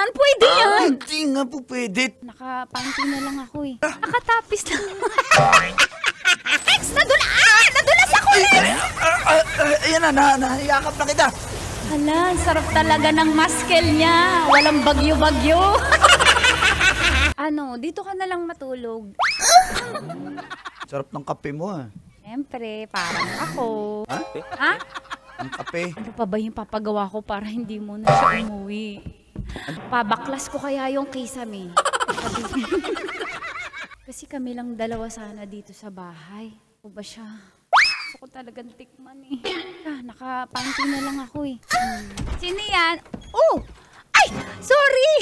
pinsan, pwede yan. Hindi nga po pwede. Nakapanty na lang ako eh. Nakatapis lang. Lex, nadulas ako, Lex! Ayan na, nahiyakap na kita. Hala, ang sarap talaga ng muscle niya. Walang bagyo-bagyo. Ano, dito ka na lang matulog. Sarap ng kape mo ah. Siyempre, parang ako. Ha? Ha? Ang kape. Ano pa ba yung papagawa ko para hindi mo na siya umuwi? Pabaklas ko kaya yung kisame. Kasi kami lang dalawa sana dito sa bahay. O ba siya? Gusto ko talagang tikman eh. Nakapanty na lang ako eh. Sino yan? Oh! Ay! Sorry!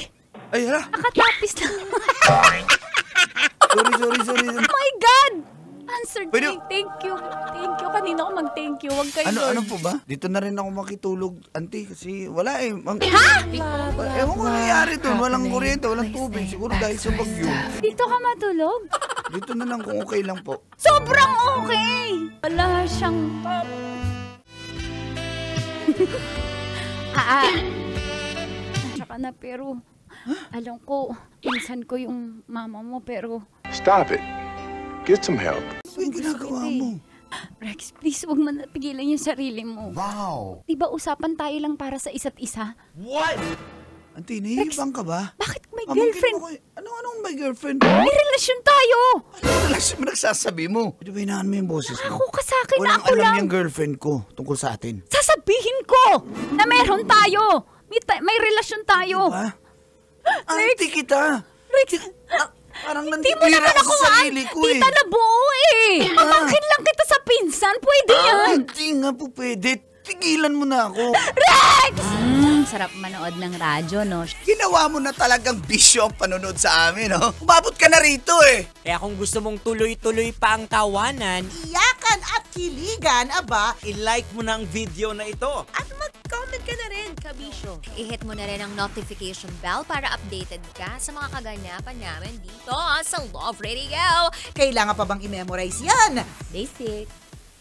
Ay, hala. Nakatapis lang. Sorry. Oh my God! Answer Pwede- Thank you. Thank you. Kanina ko mag-thank you. Huwag kayo. Ano po ba? Dito na rin ako makitulog, auntie, kasi wala eh. Ha? Ewan ko nangyayari doon. Walang kuryente, walang tubig. Siguro dahil sa bagyo. Dito ka matulog? Dito na lang kung okay lang po. Sobrang okay! Wala siyang... Tsaka na pero... Alam ko, pinsan ko yung mama mo pero... Stop it. Get some help. Ano yung ginagawa mo? Rex, please huwag mo na pigilan yung sarili mo. Wow! Diba usapan tayo lang para sa isa't isa? What? Auntie, nahihibang ka ba? Bakit may Pamangkin girlfriend? mo ko eh. Anong may girlfriend? May relasyon tayo! Anong relasyon mo nagsasabi mo? Pwede ba hinaan mo yung boses mo? Ako ka sa akin, Walang ako alam lang. yung girlfriend ko tungkol sa atin. Sasabihin ko na meron tayo. May relasyon tayo. Diba? Auntie kita! Rex, Parang hindi mo nanditira naman ako ako sa sarili ko eh. tita na buo eh. Pamangkin lang kita sa pinsan. Pwede yan. Hindi nga po pwede. Tigilan mo na ako. Rex! Sarap manood ng radyo, no? Ginawa mo na talagang bisyo ang panonood sa amin, no? Umabot ka na rito eh. Kaya kung gusto mong tuloy-tuloy pa ang tawanan, Iyakan at kiligan, aba, i-like mo na ang video na ito. at mag-comment ka na rin, kabisyo. I-hit mo na rin ang notification bell para updated ka sa mga kaganapan namin dito sa Love Radio. Kailangan pa bang i-memorize yan? Basic.